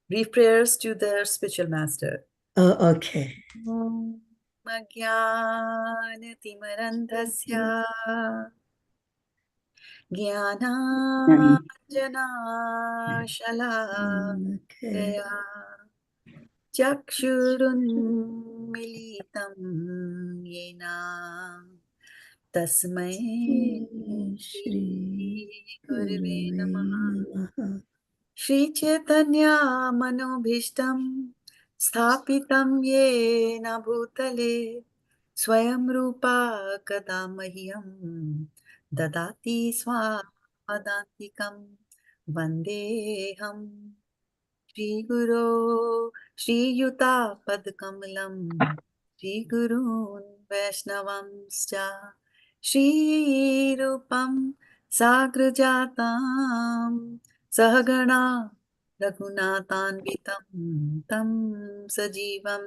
Brief prayers to their spiritual master. Okay. Om Ajnana-timirandhasya Jnana-anjana-shalakaya Chakshurunmilitam yena Tasmai Shri Gurave Namaha. Namaha. Shri Chaitanya Manobhishtam Sthapitam Yena Bhutale Swayam Rupa Kadamahyam Dadati Swadantikam Vandeham Shri Guru Shri Yuta Padkamalam Shri Gurun Vaishnavamscha Shri Rupam Sagrajatam Sahagana Raghunatanvitam Tam Sajivam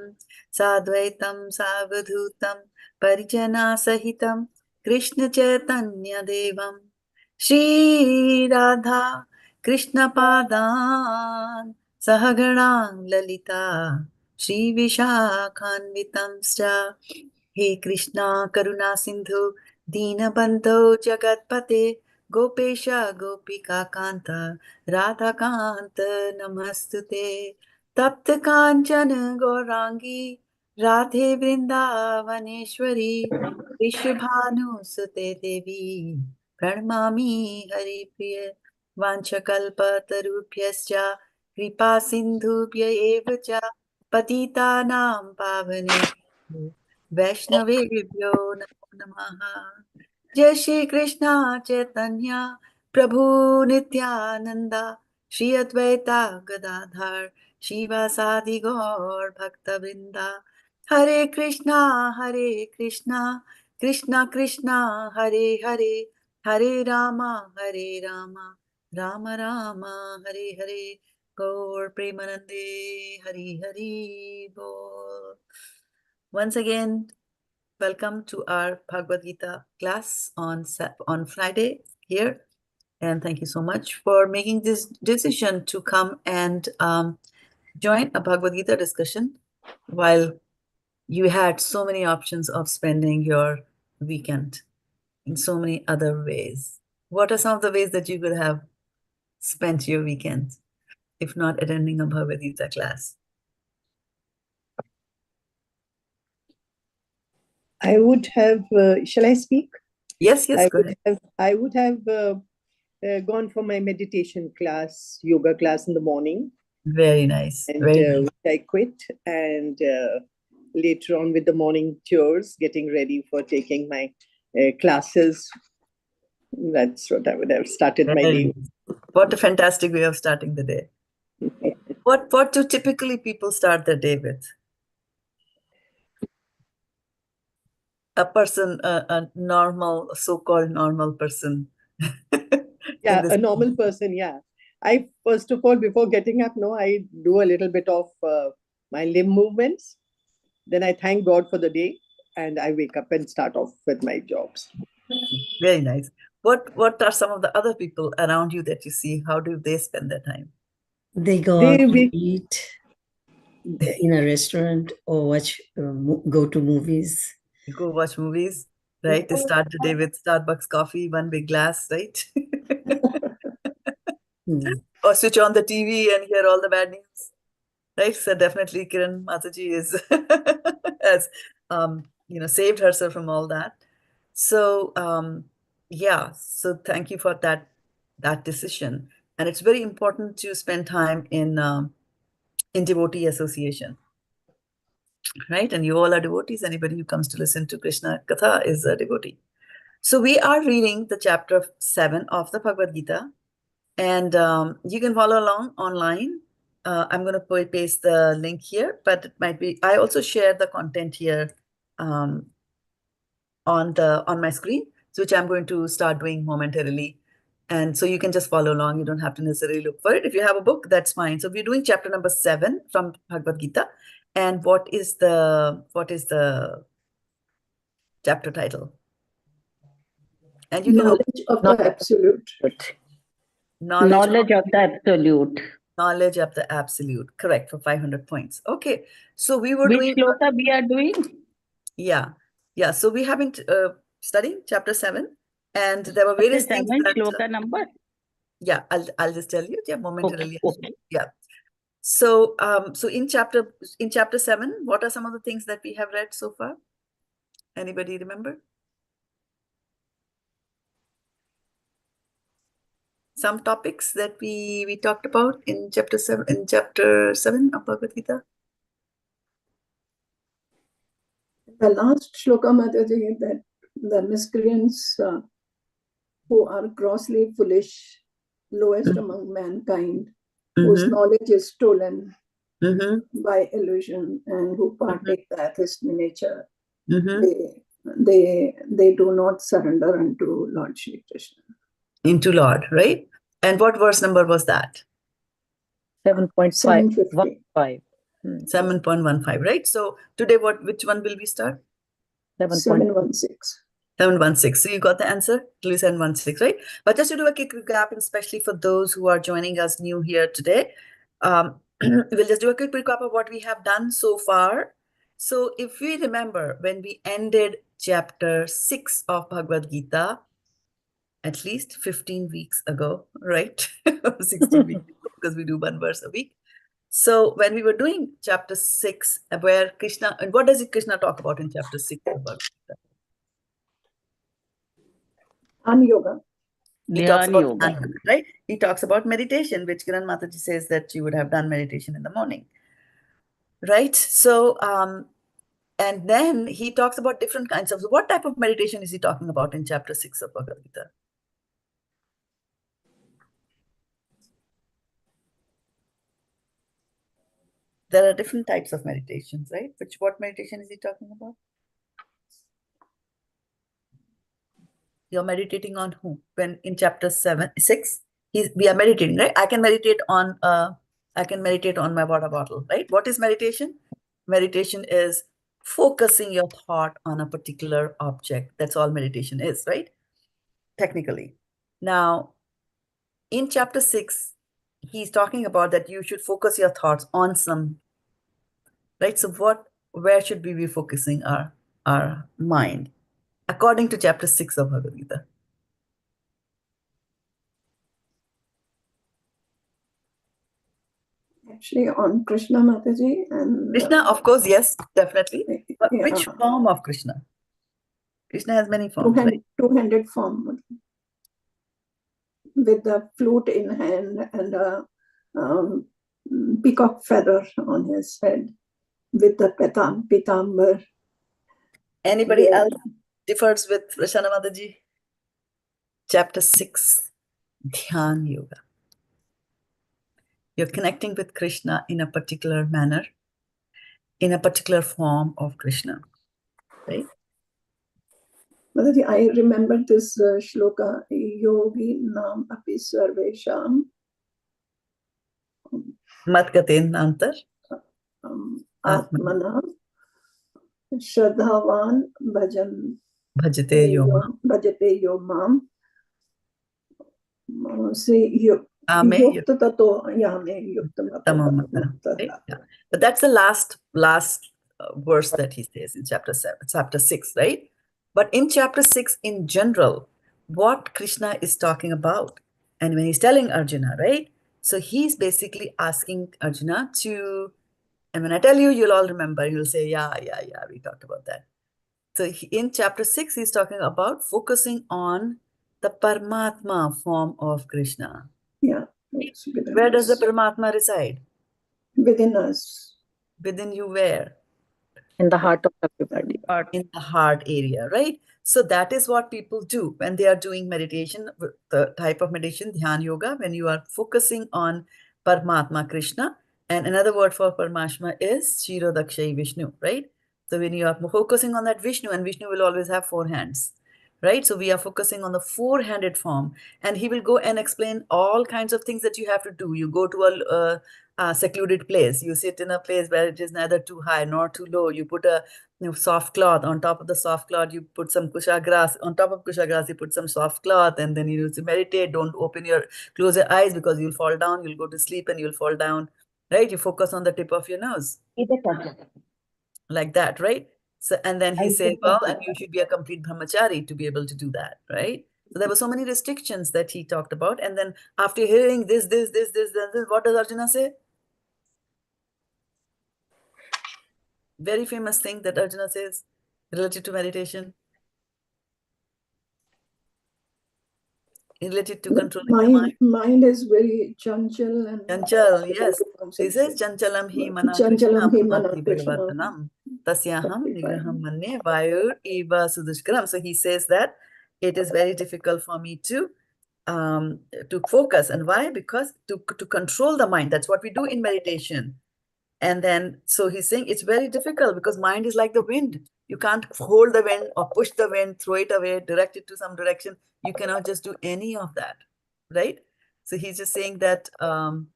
Sadvaitam Savadhutam Parijana Sahitam Krishna Chaitanya Devam Shri Radha Krishna Padan Sahagana Lalita Shri Vishakhanvitamscha He Krishna Karuna Sindhu Deenabandho Jagatpate Gopesha Gopika Kanta Radha Kanta Namastute Tapta Kanchana Gaurangi Radhe Vrindavaneshwari Vishwabhanu Sute Devi Pranamami Hari Priya Vanchakalpatarubhyascha Kripa Sindhubhya eva cha Patitanam Pavanebhyo Vaishnavebhyo Namo Namaha. Jai Shri Krishna Chaitanya Prabhu Nityananda Shri Advaita Gadadhar Shivasadi Gaur Bhakta Vrinda Hare Krishna Krishna Krishna Hare Hare Hare Rama Rama Rama Hare Hare Gaur Premanande Hari Hari Bol. Once again, welcome to our Bhagavad-gita class on Friday here. And thank you so much for making this decision to come and join a Bhagavad-gita discussion while you had so many options of spending your weekend in so many other ways. What are some of the ways that you could have spent your weekend if not attending a Bhagavad-gita class? I would have, shall I speak? Yes, go ahead. I would have gone for my meditation class, yoga class in the morning. Very nice. And Very nice. I quit, and later on with the morning chores, getting ready for taking my classes. That's what I would have started my day. What a fantastic way of starting the day. What do typically people start their day with? A person, a normal, so-called normal person. Yeah, a normal person, yeah. I, first of all, before getting up, I do a little bit of my limb movements. Then I thank God for the day, and I wake up and start off with my jobs. Very nice. What are some of the other people around you that you see? How do they spend their time? They go out to eat in a restaurant or go to movies. You go watch movies, right? They start the day with Starbucks coffee, one big glass, right? Or switch on the TV and hear all the bad news, right? So definitely Kiran Mataji has saved herself from all that. So yeah, so thank you for that decision. And it's very important to spend time in devotee association, right? And you all are devotees. Anybody who comes to listen to Krishna Katha is a devotee. So we are reading the chapter 7 of the Bhagavad-gita, and you can follow along online. I'm going to paste the link here, but it might be, I also share the content here on my screen, which I'm going to start doing momentarily. And so you can just follow along. You don't have to necessarily look for it. If you have a book, that's fine. So we're doing chapter number 7 from Bhagavad-gita. And what is the chapter title? And you Knowledge of the absolute. Knowledge of the absolute. Knowledge of the absolute. Correct, for 500 points. Okay. So we were Which doing... shloka we are doing? Yeah. Yeah. So we haven't studied chapter 7. And there were various things that... shloka number? Yeah, I'll just tell you. Yeah, momentarily. Okay. Yeah. So in chapter 7, what are some of the things that we have read so far? Anybody remember? Some topics that we talked about in chapter 7 of Bhagavad-gita. The last shloka, Mataji, that the miscreants who are grossly foolish, lowest among mankind, whose knowledge is stolen by illusion, and who partake the atheist nature, they do not surrender unto Lord Shri Krishna. Into Lord, right? And what verse number was that? 7.15. 7.15, right? So today, which one will we start? 716. 716. So you got the answer? 716, right? But just to do a quick recap, especially for those who are joining us new here today, we'll just do a quick recap of what we have done so far. So if we remember, when we ended chapter 6 of Bhagavad-gita, at least 15 weeks ago, right? 16 weeks ago, because we do one verse a week. So when we were doing chapter 6, where Krishna, and what does Krishna talk about in chapter 6 of Bhagavad-gita? Yoga. He talks about yoga. right? He talks about meditation, which Kiran Mataji says that you would have done meditation in the morning, right? So, and then he talks about different kinds of, what type of meditation is he talking about in chapter 6 of Bhagavad-gita? There are different types of meditations, right? What meditation is he talking about? You're meditating on who? When in chapter 6, we are meditating, right? I can meditate on my water bottle, right? What is meditation? Meditation is focusing your thought on a particular object. That's all meditation is, right? Technically. Now, in chapter 6, he's talking about that you should focus your thoughts on some, right? So where should we be focusing our mind? According to chapter 6 of Bhagavad-gita. Actually, on Krishna, Mataji. And Krishna, of course, yes, definitely. But yeah. which form of Krishna? Krishna has many forms, right? Two-handed form. With the flute in hand and a peacock feather on his head. With the pitambar. Anybody else differs with Rashana Mataji? Chapter 6, Dhyan Yoga. You're connecting with Krishna in a particular manner, in a particular form of Krishna, right? Mataji, I remember this shloka, yogi nam api sarvesham. Matgaten antar. Atmana Shraddhavan Bhajate Yomam. But that's the last verse that he says in chapter 6, right? But in chapter 6 in general, what Krishna is talking about, and when he's telling Arjuna, right? So he's basically asking Arjuna to, and when I tell you, you'll all remember, you'll say, yeah, we talked about that. So in chapter 6, he's talking about focusing on the Paramatma form of Krishna. Yeah. Where does the Paramatma reside? Within us. Within you where? In the heart of everybody. In the heart area, right? So that is what people do when they are doing meditation, the type of meditation, Dhyan Yoga, when you are focusing on Paramatma Krishna. And another word for Paramatma is Kshirodakshayi Vishnu, right? So when you are focusing on that Vishnu, and Vishnu will always have 4 hands. right? So we are focusing on the four-handed form, and he will go and explain all kinds of things that you have to do. You go to a secluded place. You sit in a place where it is neither too high nor too low. You put a soft cloth. On top of the soft cloth, you put some kusha grass. On top of kusha grass, you put some soft cloth, and then you need to meditate. Don't close your eyes, because you'll fall down. You'll go to sleep and you'll fall down, right? You focus on the tip of your nose, like that, right? So, and then he said, well, and you should be a complete brahmachari to be able to do that, right? So there were so many restrictions that he talked about. And then after hearing this, what does Arjuna say? Very famous thing that Arjuna says related to meditation, related to controlling the mind. Mind is very chanchal and Chanchal, yes. He says, chanchalam hi mana Chanchalam hi krishna mana bhakti Krishna. bhagavattanam tasyaham nigraham manne vayur eva sudushkaram. So he says that it is very difficult for me to focus. And why? Because to control the mind. That's what we do in meditation. And then, so he's saying it's very difficult because mind is like the wind. You can't hold the wind or push the wind, throw it away, direct it to some direction. You cannot just do any of that, right? So he's just saying that, how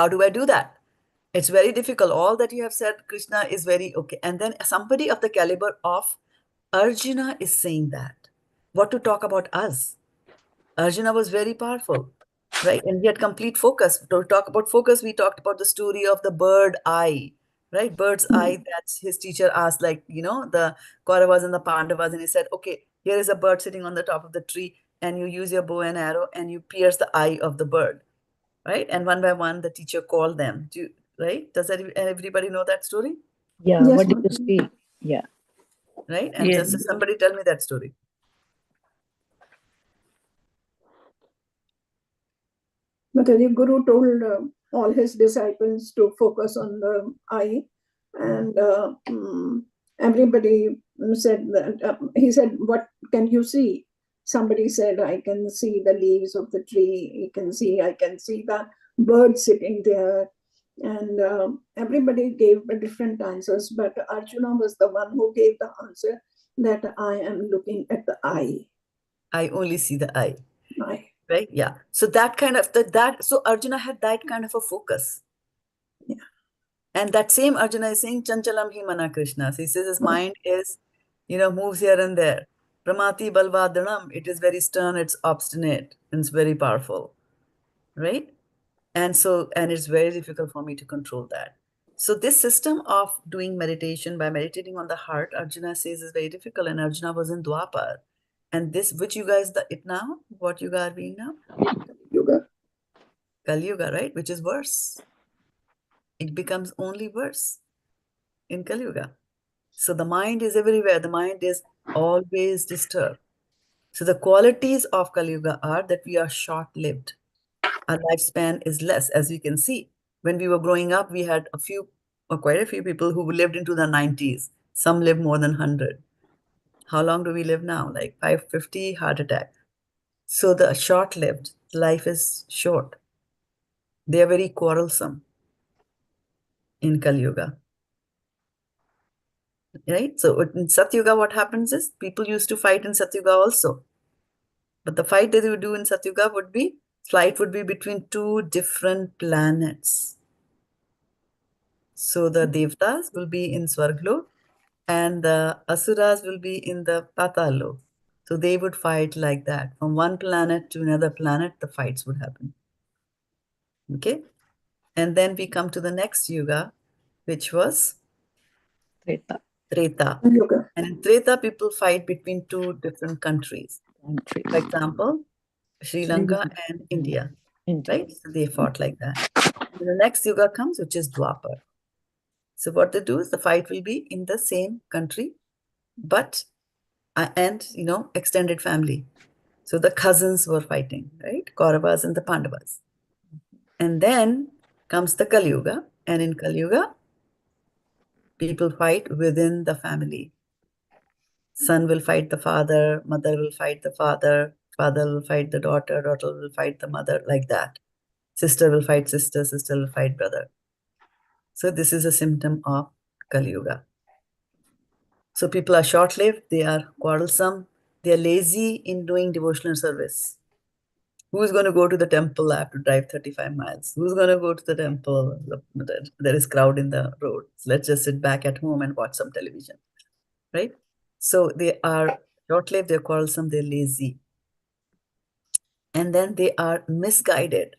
do I do that? It's very difficult. All that you have said, Krishna, is very okay. And then somebody of the caliber of Arjuna is saying that. What to talk about us? Arjuna was very powerful, right? And he had complete focus. To talk about focus, we talked about the story of the bird eye, right? Bird's eye that his teacher asked, like, the Kauravas and the Pandavas, and he said, okay, here is a bird sitting on the top of the tree, and you use your bow and arrow, and you pierce the eye of the bird, right? And one by one, the teacher called them. Right? Does everybody know that story? Yeah, Yes, what did you Mataji. see? Yeah. Right? And Yeah. just somebody tell me that story. Mataji, Guru told all his disciples to focus on the eye, and everybody said that, he said, what can you see? Somebody said, I can see the leaves of the tree. I can see the bird sitting there. And everybody gave different answers, but Arjuna was the one who gave the answer that I am looking at the eye. I only see the eye. Eye. Right? Yeah. So that kind of so Arjuna had that kind of a focus. Yeah. And that same Arjuna is saying, Chanchalam hi mana Krishna. So he says his mind is, moves here and there. Pramati balvadanam. It is very stern, it's obstinate, and it's very powerful. Right? And it's very difficult for me to control that. So this system of doing meditation by meditating on the heart, Arjuna says, is very difficult. And Arjuna was in Dwapar. And this, which you guys, it now, what you are being now? Yoga. Kali Yuga, right? Which is worse. It becomes only worse in Kali Yuga. So the mind is everywhere. The mind is always disturbed. So the qualities of Kali Yuga are that we are short-lived. Our lifespan is less, as you can see. When we were growing up, we had quite a few people who lived into the 90s. Some live more than 100. How long do we live now? Like 550, heart attack. So the short-lived, life is short. They are very quarrelsome in Kali Yuga. Right? So in Satyuga, what happens is people used to fight in Satyuga also. But the fight that they would do in Satyuga would be between two different planets. So the Devtas will be in Swarglok and the Asuras will be in the Patalok. So they would fight like that. From one planet to another planet, the fights would happen. Okay? And then we come to the next Yuga, which was Treta. Treta. Yoga. And in Treta, people fight between two different countries. For example, Sri Lanka and India. Right? So they fought like that. And the next Yuga comes, which is Dwapar. So what they do is the fight will be in the same country, but and extended family. So the cousins were fighting, right? Kauravas and the Pandavas. And then comes the Kali Yuga, and in Kali Yuga, people fight within the family. Son will fight the father, mother will fight the father, father will fight the daughter, daughter will fight the mother, like that. Sister will fight sister, sister will fight brother. So this is a symptom of Kali Yuga. So people are short-lived, they are quarrelsome, they are lazy in doing devotional service. Who's going to go to the temple? I have to drive 35 miles. Who's going to go to the temple? There is crowd in the road. So let's just sit back at home and watch some television, right? So they are short-lived, they're quarrelsome, they're lazy. And then they are misguided.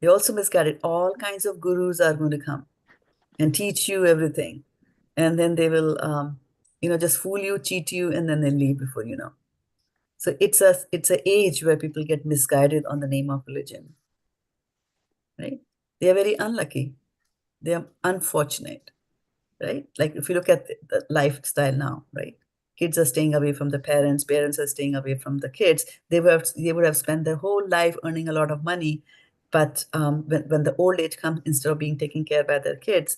They also misguided. All kinds of gurus are going to come and teach you everything. And then they will, just fool you, cheat you, and then they leave before you know. So it's an age where people get misguided on the name of religion, right? They are very unlucky. They are unfortunate, right? Like if you look at the lifestyle now, right? Kids are staying away from the parents. Parents are staying away from the kids. They would have spent their whole life earning a lot of money, but when the old age comes, instead of being taken care by their kids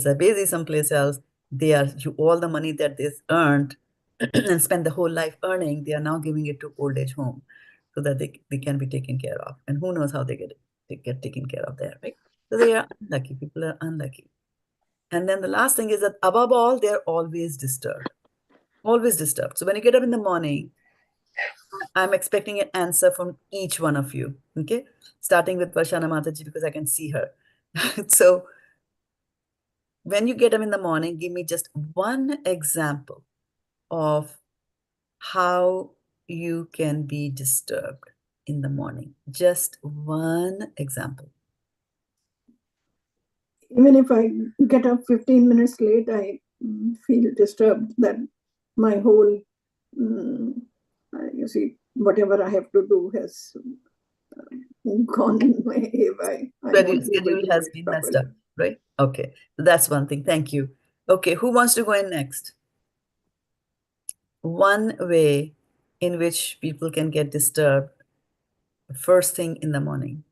are busy someplace else. They are all the money that they've earned and spent the whole life earning, they are now giving it to old age home so that they can be taken care of. And who knows how they get taken care of there, right? So they are unlucky. People are unlucky. And then the last thing is that above all, they're always disturbed. Always disturbed. So when you get up in the morning, I'm expecting an answer from each one of you, okay? Starting with Varshana Mataji because I can see her. So when you get up in the morning, give me just one example of how you can be disturbed in the morning. Just one example. Even if I get up 15 minutes late, I feel disturbed that my whole, whatever I have to do has gone haywire. Schedule has been messed up, right? Okay, so that's one thing. Thank you. Okay, who wants to go in next? One way in which people can get disturbed first thing in the morning.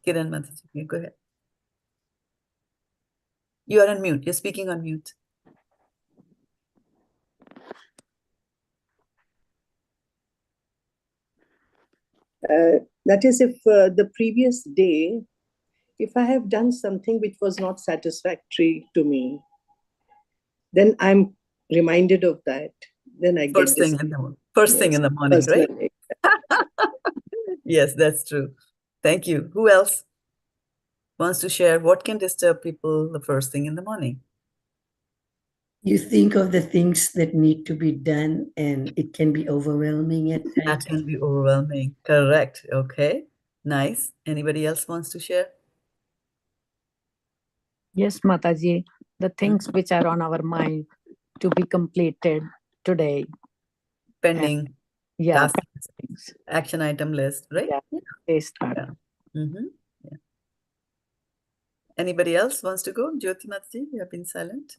Kiran Mataji, go ahead. You are on mute. You're speaking on mute. That is, if the previous day, if I have done something which was not satisfactory to me, then I'm reminded of that. Then I First get thing in the morning. First thing in the morning, right? Yes, that's true. Thank you. Who else wants to share what can disturb people the first thing in the morning? You think of the things that need to be done, and it can be overwhelming at times. That can be overwhelming. Correct. Okay. Nice. Anybody else wants to share? Yes, Mataji. The things which are on our mind to be completed today. Pending. Yeah. Action item list, right? Yeah. Yeah. Anybody else wants to go? Jyoti Mataji, you have been silent.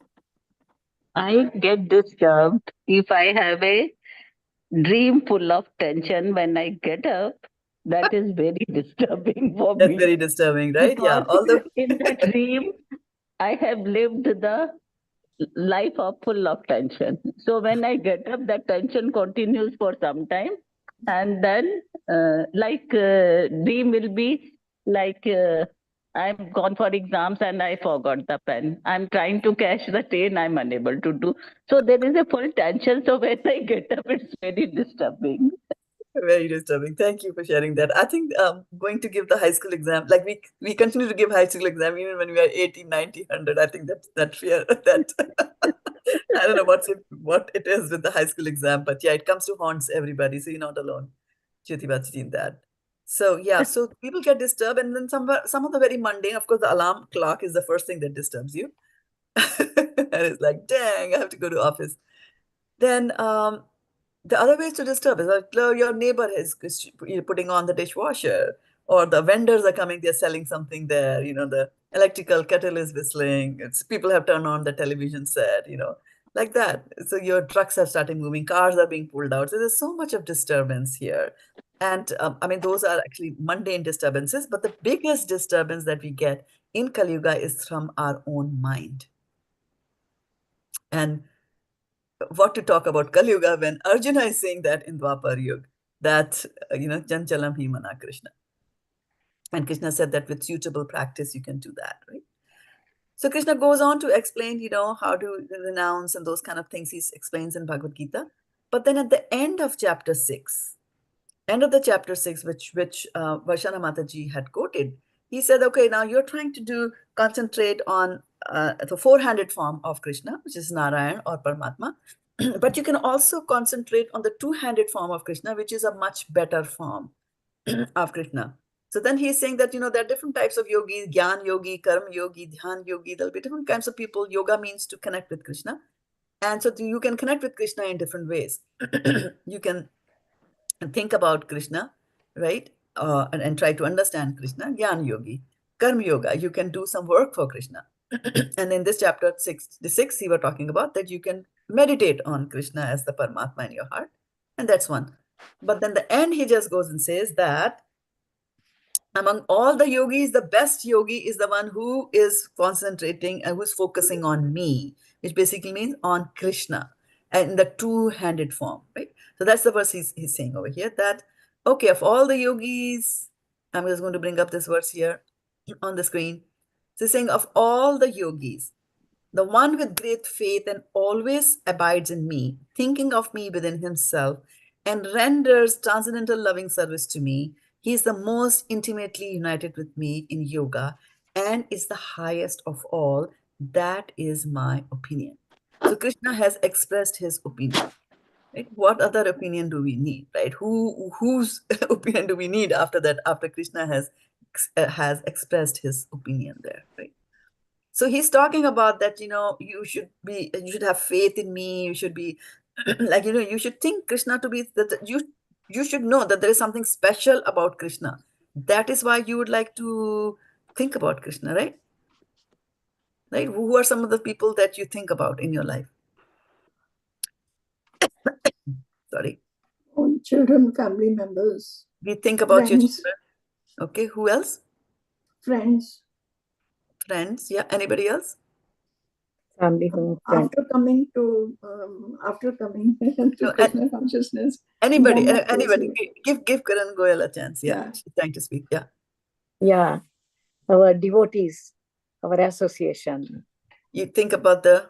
I get disturbed if I have a dream full of tension when I get up. That is very disturbing for me. That's very disturbing, right? Because yeah. Although in that dream, I have lived the life of full of tension. So when I get up, that tension continues for some time. And then dream will be like I'm gone for exams and I forgot the pen. I'm trying to catch the train, I'm unable to do. So there is a full tension. So when I get up, it's very disturbing. Very disturbing. Thank you for sharing that. I think going to give the high school exam, like we continue to give high school exam even when we are 80, 90, 100. I think that fear, that I don't know what it is with the high school exam, but yeah, it comes to haunts everybody. So you're not alone, Jyoti Bachi, in that. So yeah, so people get disturbed, and then some of the very mundane, of course, the alarm clock is the first thing that disturbs you. And it's like, dang, I have to go to office. Then the other ways to disturb is like your neighbor is putting on the dishwasher, or the vendors are coming, they're selling something there, the electrical kettle is whistling, people have turned on the television set, like that. So your trucks are starting moving, cars are being pulled out. So there's so much of disturbance here. And I mean, those are actually mundane disturbances, but the biggest disturbance that we get in Kali Yuga is from our own mind. And what to talk about Kali Yuga when Arjuna is saying that in Dwapar Yuga, that, Chanchalam hi mana Krishna. And Krishna said that with suitable practice, you can do that, right? So Krishna goes on to explain, how to renounce and those kind of things he explains in Bhagavad-gita. But then at the end of chapter 6, which Varshana Mataji had quoted, he said, okay, now you're trying to concentrate on the four-handed form of Krishna, which is Narayan or Paramatma. But you can also concentrate on the two-handed form of Krishna, which is a much better form of Krishna. So then he's saying that, there are different types of yogis, Gyan yogi, Karma yogi, Dhyan yogi. There'll be different kinds of people. Yoga means to connect with Krishna. And so you can connect with Krishna in different ways. You can think about Krishna, right? And try to understand Krishna, Gyan yogi. Karma yoga, you can do some work for Krishna. And in this chapter 6, he were talking about that you can meditate on Krishna as the Paramatma in your heart. And that's one. But then the end, he just goes and says that among all the yogis, the best yogi is the one who is concentrating and who's focusing on me, which basically means on Krishna and in the two-handed form, right? So that's the verse he's saying over here that, okay, of all the yogis, I'm just going to bring up this verse here on the screen. So he's saying of all the yogis, the one with great faith and always abides in me, thinking of me within himself, and renders transcendental loving service to me, he is the most intimately united with me in yoga and is the highest of all. That is my opinion. So Krishna has expressed his opinion. Right? What other opinion do we need? Right? Whose opinion do we need after that? After Krishna has expressed his opinion there, right? So he's talking about that, you should have faith in me. You should be like, you should think Krishna to be that you should know that there is something special about Krishna. That is why you would like to think about Krishna, right? Right? Who are some of the people that you think about in your life? Sorry. Own children, family members. We think about friends. your children. Okay. Who else? Friends. Friends. Yeah. Anybody else? Family, after coming to Krishna consciousness. Anybody. Give Karan Goyal a chance. Yeah. She's trying to speak. Yeah. Yeah. Our devotees, our association. You think about the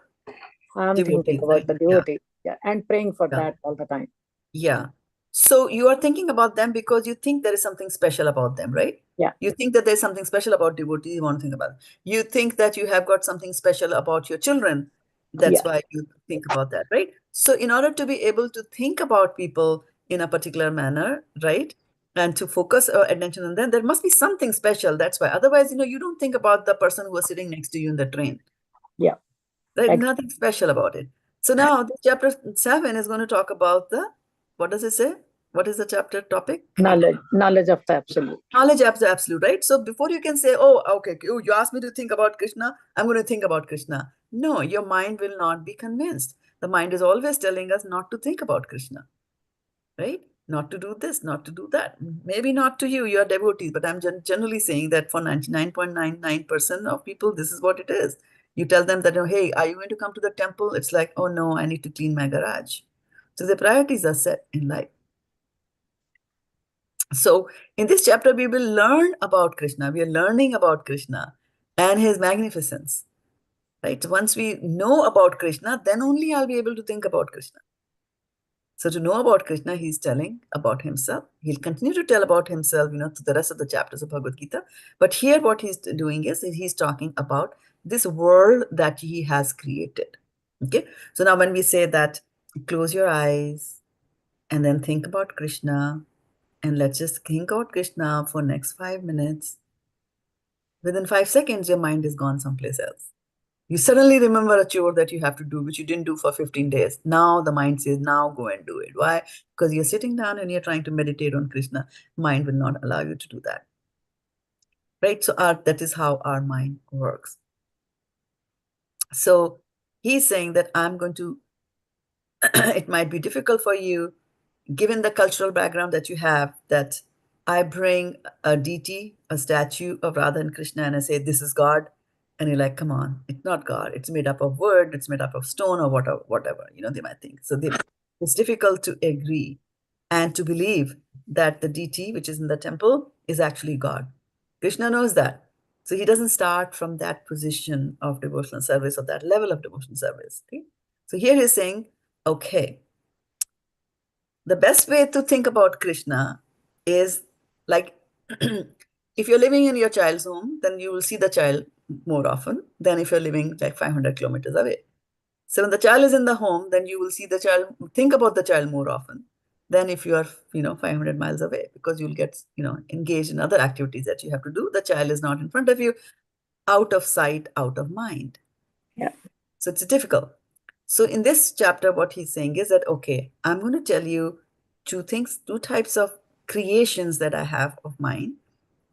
I'm devotees, thinking about right? the devotees. Yeah. And praying for that all the time. Yeah. So you are thinking about them because you think there is something special about them, right? Yeah. You think that there's something special about devotees, you want to think about it. You think that you have got something special about your children. That's why you think about that, right? So in order to be able to think about people in a particular manner, right? And to focus our attention on them, there must be something special. That's why. Otherwise, you don't think about the person who was sitting next to you in the train. Yeah. Right? Nothing special about it. So now this chapter 7 is going to talk about what does it say? What is the chapter topic? Knowledge of the absolute. Knowledge of the absolute, right? So before you can say, oh, okay, you asked me to think about Krishna, I'm going to think about Krishna. No, your mind will not be convinced. The mind is always telling us not to think about Krishna, right? Not to do this, not to do that. Maybe not to you, you're devotees, but I'm generally saying that for 99.99% of people, this is what it is. You tell them that, hey, are you going to come to the temple? It's like, oh no, I need to clean my garage. So the priorities are set in life. So in this chapter, we will learn about Krishna. We are learning about Krishna and his magnificence, right? Once we know about Krishna, then only I'll be able to think about Krishna. So to know about Krishna, he's telling about himself. He'll continue to tell about himself, to the rest of the chapters of Bhagavad-gita. But here what he's doing is he's talking about this world that he has created. Okay. So now when we say that, close your eyes and then think about Krishna, and let's just think about Krishna for next 5 minutes. Within 5 seconds, your mind is gone someplace else. You suddenly remember a chore that you have to do, which you didn't do for 15 days. Now the mind says, now go and do it. Why? Because you're sitting down and you're trying to meditate on Krishna. Mind will not allow you to do that. Right? So that is how our mind works. So he's saying that I'm going to, it might be difficult for you, given the cultural background that you have, that I bring a deity, a statue of Radha and Krishna, and I say, this is God. And you're like, come on, it's not God. It's made up of wood, it's made up of stone or whatever, they might think. So it's difficult to agree and to believe that the deity, which is in the temple, is actually God. Krishna knows that. So he doesn't start from that position of devotional service or that level of devotional service. Okay? So here he's saying, okay, the best way to think about Krishna is like, if you're living in your child's home, then you will see the child more often than if you're living like 500 kilometers away. So when the child is in the home, then you will see the child, think about the child more often than if you are, 500 miles away, because you'll get, engaged in other activities that you have to do. The child is not in front of you, out of sight, out of mind. Yeah. So it's difficult. So in this chapter, what he's saying is that, okay, I'm going to tell you two types of creations that I have of mine.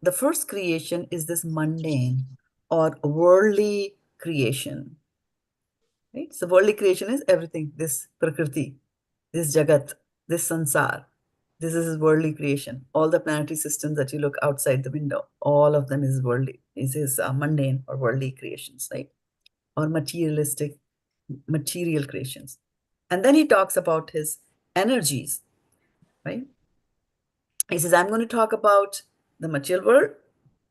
The first creation is this mundane or worldly creation. Right? So worldly creation is everything, this prakriti, this jagat, this sansar. This is his worldly creation. All the planetary systems that you look outside the window, all of them is worldly, is his mundane or worldly creations, right? Or materialistic, material creations. And then he talks about his energies, right? He says, I'm going to talk about the material world,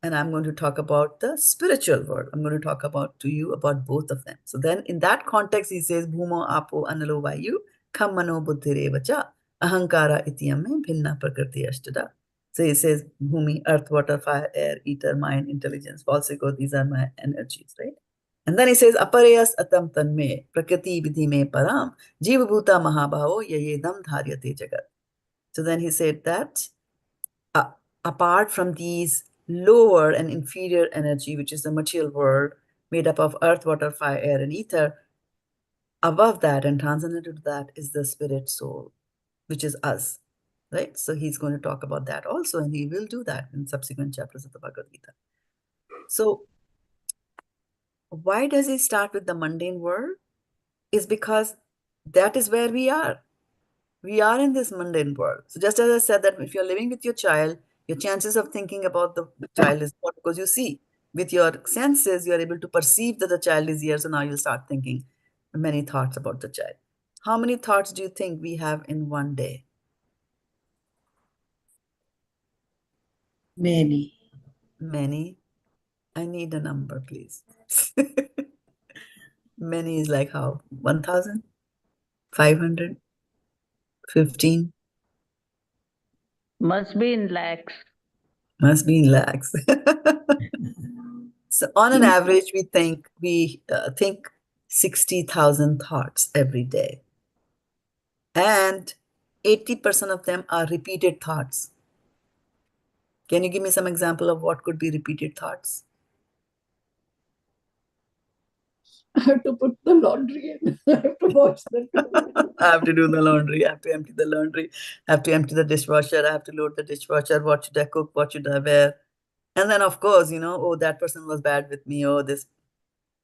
and I'm going to talk about the spiritual world. I'm going to talk to you about both of them. So then in that context, he says, Bhumo apo analo vayu kham mano buddhirevacha ahankara ityame bhinna prakriti ashtada. So he says, Bhumi, earth, water, fire, air, ether, mind, intelligence, false ego, these are my energies, right? And then he says, apareyas atam tanme prakriti vidhi me param jiva bhuta mahabhavo yayedam dharyate jagat. So then he said that apart from these lower and inferior energy, which is the material world made up of earth, water, fire, air, and ether, above that and transcendent to that is the spirit soul, which is us, right? So he's going to talk about that also, and he will do that in subsequent chapters of the Bhagavad-gita. So why does he start with the mundane world? Is because that is where we are. We are in this mundane world. So just as I said that if you're living with your child, your chances of thinking about the child is more, because you see, with your senses, you're able to perceive that the child is here. So now you'll start thinking many thoughts about the child. How many thoughts do you think we have in one day? Many. Many. I need a number, please. Many is like how? 1,000? 500? 15? Must be in lakhs. Must be in lakhs. So on an average, we think 60,000 thoughts every day. And 80% of them are repeated thoughts. Can you give me some example of what could be repeated thoughts? I have to put the laundry in. I have to wash the clothes. I have to do the laundry. I have to empty the laundry. I have to empty the dishwasher. I have to load the dishwasher. What should I cook? What should I wear? And then, of course, oh, that person was bad with me. Oh, this,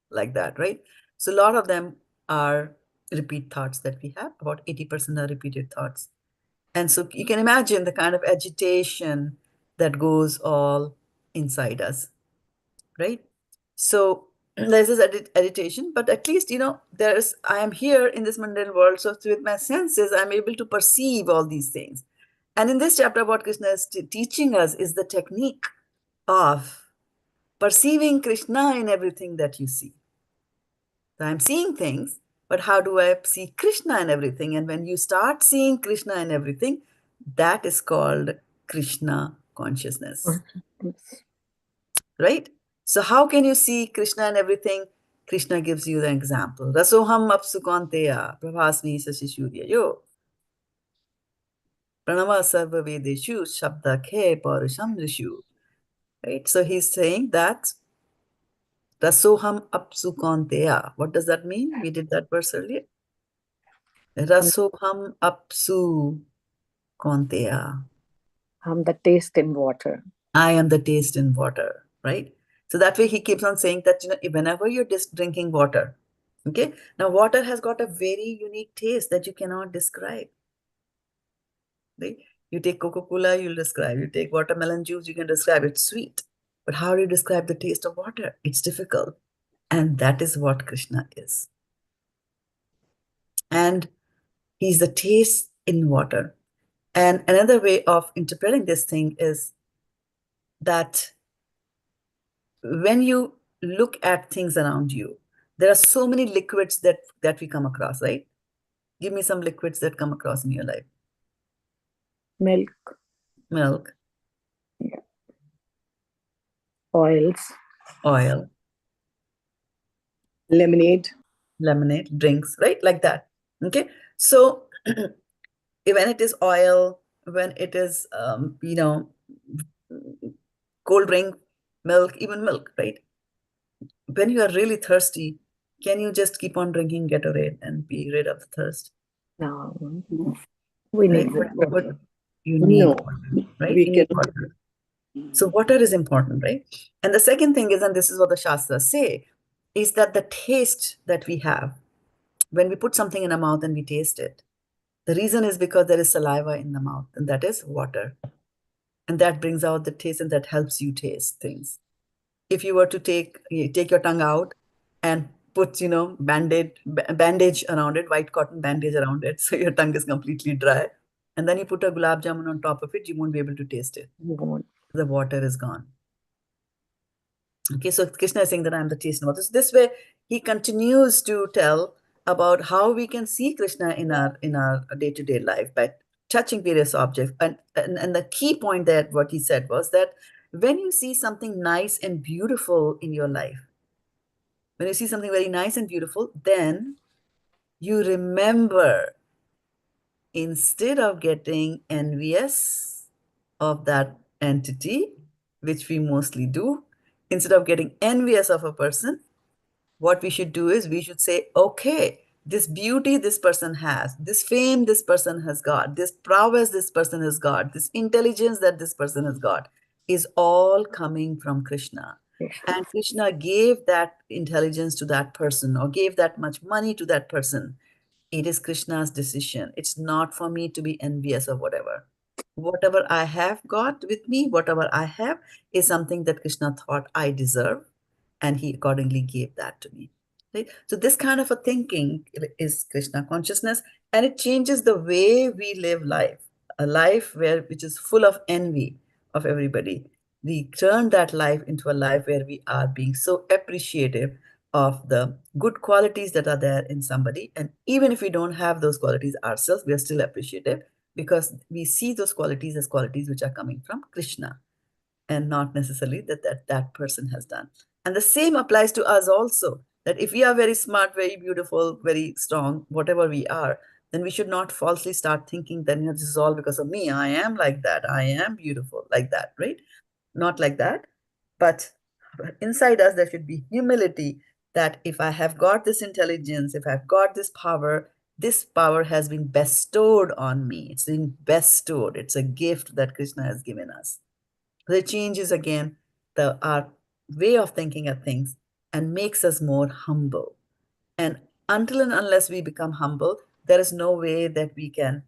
like that, right? So a lot of them are repeat thoughts that we have. About 80% are repeated thoughts. And so you can imagine the kind of agitation that goes all inside us, right? So there's this agitation, but at least, I am here in this mundane world. So with my senses, I'm able to perceive all these things. And in this chapter, what Krishna is teaching us is the technique of perceiving Krishna in everything that you see. So I'm seeing things, but how do I see Krishna in everything? And when you start seeing Krishna in everything, that is called Krishna consciousness. Right? So how can you see Krishna in everything? Krishna gives you the example. Rasoham apsukanteya prabhasmi sasishurya yo. Pranava sarva vedeshu shabda khe parusham rishu. Right? So he's saying that Rasoham apsukanteya. What does that mean? We did that verse earlier. Rasoham apsu konteya. I'm the taste in water. I am the taste in water, right? So that way he keeps on saying that, whenever you're just drinking water, okay? Now water has got a very unique taste that you cannot describe, right? You take Coca-Cola, you'll describe. You take watermelon juice, you can describe. It's sweet. But how do you describe the taste of water? It's difficult. And that is what Krishna is. And he's the taste in water. And another way of interpreting this thing is that when you look at things around you, there are so many liquids that we come across, right? Give me some liquids that come across in your life. Milk. Milk. Yeah. Oils. Oil. Lemonade. Lemonade, drinks, right? Like that. Okay. So when it is oil, when it is, cold drink, milk, even milk, right? When you are really thirsty, can you just keep on drinking Gatorade and be rid of the thirst? No. We need water. You need No. water, right? We You need can. water. So water is important, right? And the second thing is, and this is what the Shastras say, is that the taste that we have, when we put something in our mouth and we taste it, the reason is because there is saliva in the mouth, and that is water. And that brings out the taste, and that helps you taste things. If you were to take your tongue out and put, bandage around it, white cotton bandage around it, so your tongue is completely dry, and then you put a gulab jamun on top of it, you won't be able to taste it. You won't. The water is gone. Okay, so Krishna is saying that I am the taste and water. So this way, he continues to tell about how we can see Krishna in our day-to-day life by touching various objects. And the key point that what he said was that when you see something nice and beautiful in your life, when you see something very nice and beautiful, then you remember, instead of getting envious of that entity, which we mostly do, instead of getting envious of a person, what we should do is we should say, okay, this beauty this person has, this fame this person has got, this prowess this person has got, this intelligence that this person has got, is all coming from Krishna. And Krishna gave that intelligence to that person, or gave that much money to that person. It is Krishna's decision. It's not for me to be envious of whatever. Whatever I have got with me, whatever I have, is something that Krishna thought I deserve, and he accordingly gave that to me. Right? So this kind of a thinking is Krishna consciousness, and it changes the way we live life. A life which is full of envy of everybody. We turn that life into a life where we are being so appreciative of the good qualities that are there in somebody. And even if we don't have those qualities ourselves, we are still appreciative, because we see those qualities as qualities which are coming from Krishna, and not necessarily that person has done. And the same applies to us also, that if we are very smart, very beautiful, very strong, whatever we are, then we should not falsely start thinking that this is all because of me. I am like that. I am beautiful, like that, right? Not like that. But inside us, there should be humility, that if I have got this intelligence, if I've got this power has been bestowed on me. It's been bestowed. It's a gift that Krishna has given us. So it changes again our way of thinking of things and makes us more humble. And until and unless we become humble, there is no way that we can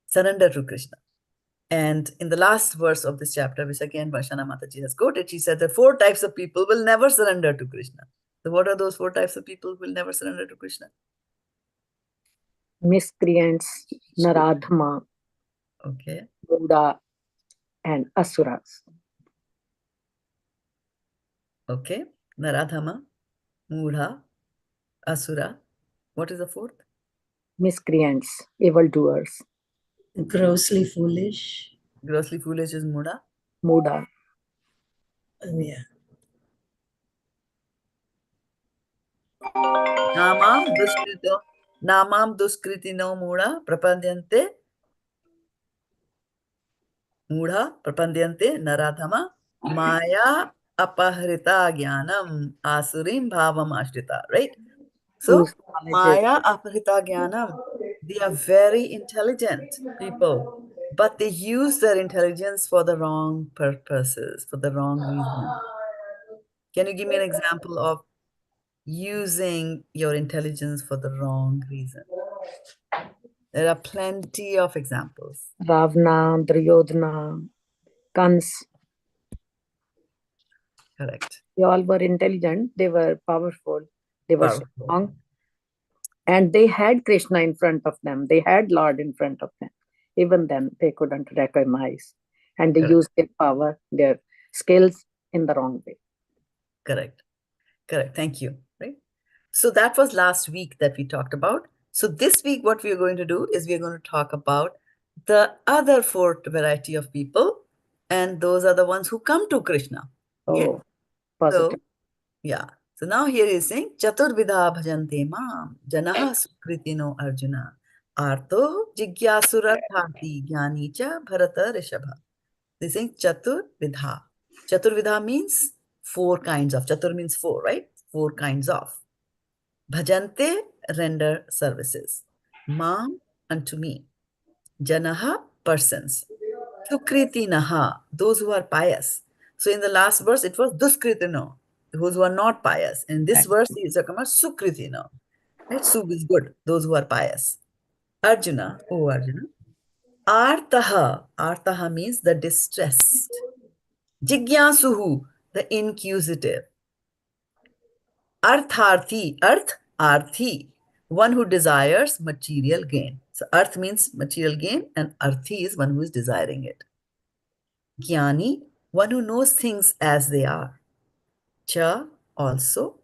surrender to Krishna. And in the last verse of this chapter, which again Varshana Mataji has quoted, she said that 4 types of people will never surrender to Krishna. So what are those 4 types of people who will never surrender to Krishna? Miscreants, Naradhama, okay, Buddha, and Asuras. Okay, Naradhama, Mudha, Asura. What is the 4th? Miscreants, evildoers. Grossly foolish. Grossly foolish is Mudha. Muda. Yeah. Namam duskritino mudha prapandyante naradhama maya apahrita jnanam asurim bhavam ashrita. Right? So maya apahrita jnanam, they are very intelligent people, but they use their intelligence for the wrong purposes, for the wrong reason. Can you give me an example of using your intelligence for the wrong reason? There are plenty of examples. Ravana, Duryodhana, Kans. Correct. They all were intelligent. They were powerful. They were strong. And they had Krishna in front of them. They had Lord in front of them. Even then, they couldn't recognize. And they used their power, their skills in the wrong way. Correct. Correct. Thank you. Right. So that was last week that we talked about. So this week, what we are going to do is we are going to talk about the other fourth variety of people. And those are the ones who come to Krishna. Okay? Oh, positive. So, yeah. So now here is saying, catur-vidhā bhajante māṁ janāḥ su-kṛtino Arjuna ārto jijñāsur artha-arthī jñānī ca bharata-ṛṣabha. They saying catur-vidhā. Catur-vidhā means four kinds of. Catur means four, right? Four kinds of. Bhajante, render services. Mam, unto me. Janāḥ, persons. su-kṛtinaḥ, those who are pious. So in the last verse, it was su-kṛtino, those who are not pious. In this verse, he is talking about su-kṛtino. Right? Su is good, those who are pious. Arjuna, oh Arjuna. Ārtaḥ, artha means the distressed. Jijñāsuḥ, the inquisitive. Artha-arthī, arthārthī, one who desires material gain. So arth means material gain and arthī is one who is desiring it. Jñānī, one who knows things as they are. Cha, also.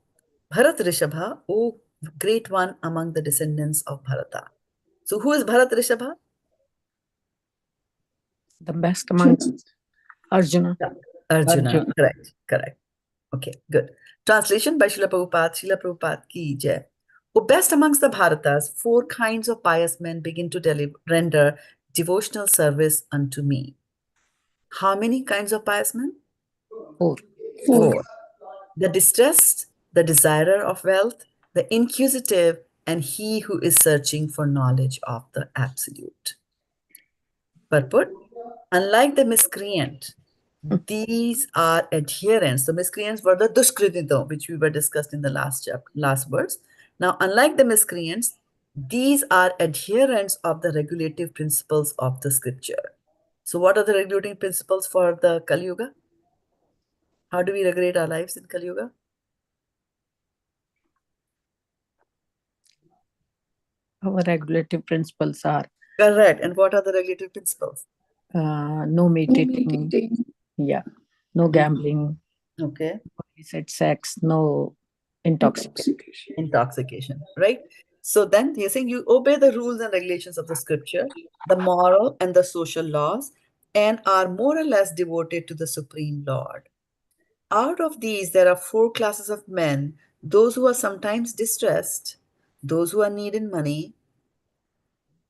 bharatarṣabha, oh great one among the descendants of Bharata. So who is bharatarṣabha? The best among Arjuna. Arjuna. Correct. Okay, good. Translation by Srila Prabhupada ki jai. O best amongst the Bharatas, four kinds of pious men begin to render devotional service unto me. How many kinds of pious men? Four. The distressed, the desirer of wealth, the inquisitive, and he who is searching for knowledge of the absolute. Purport, unlike the miscreant, these are adherents. The miscreants were the su-kṛtino, which we were discussed in the last verse. Now, unlike the miscreants, these are adherents of the regulative principles of the scripture. So what are the regulating principles for the Kali Yuga? How do we regulate our lives in Kali Yuga? Our regulative principles are Correct. And what are the regulative principles? no meditating. Yeah. No gambling. Okay. Illicit sex, no intoxication. Right? So then he's saying you obey the rules and regulations of the scripture, the moral and the social laws, and are more or less devoted to the Supreme Lord. Out of these, there are four classes of men: those who are sometimes distressed, those who are needing money,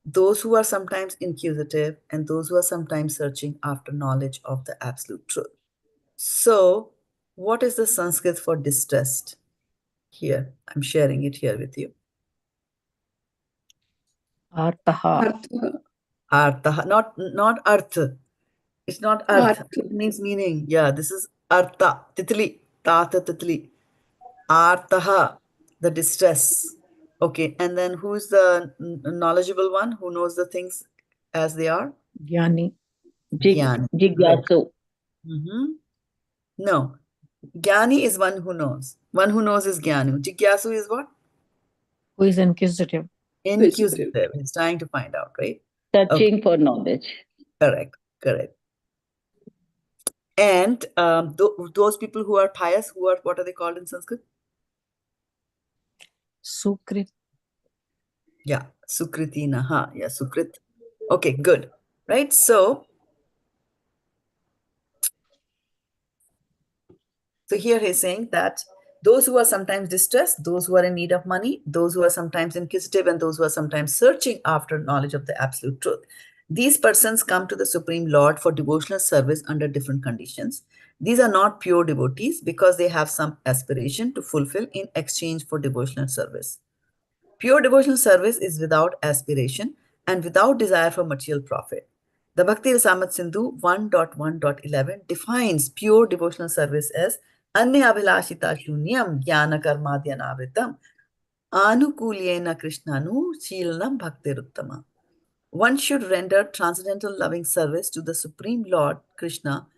those who are sometimes inquisitive, and those who are sometimes searching after knowledge of the absolute truth. So, what is the Sanskrit for distressed? Here, I'm sharing it here with you. Artha. Artha, not artha. It's not artha. It means meaning. Yeah, this is artha, titli, tata titli. Artaha, the distress. Okay, and then who is the knowledgeable one who knows the things as they are? Jñānī. Jijñāsur. No, jñānī is one who knows. One who knows is jñānī. Jijñāsur is what? Who is inquisitive. Inquisitive. He's trying to find out, right? Searching for knowledge. Correct. And those people who are pious, what are they called in Sanskrit? Su-kṛt. Yeah, su-kṛtinaḥ. Yeah, su-kṛt. Okay, good. Right? So here he's saying that those who are sometimes distressed, those who are in need of money, those who are sometimes inquisitive, and those who are sometimes searching after knowledge of the absolute truth. These persons come to the Supreme Lord for devotional service under different conditions. These are not pure devotees because they have some aspiration to fulfill in exchange for devotional service. Pure devotional service is without aspiration and without desire for material profit. The Bhakti Rasamrita Sindhu 1.1.11 defines pure devotional service as Anya abhilashita shunyam jnana karmadhyanavritam anukulyena krishnanu shilnam bhaktiruttama. One should render transcendental loving service to the Supreme Lord Krishna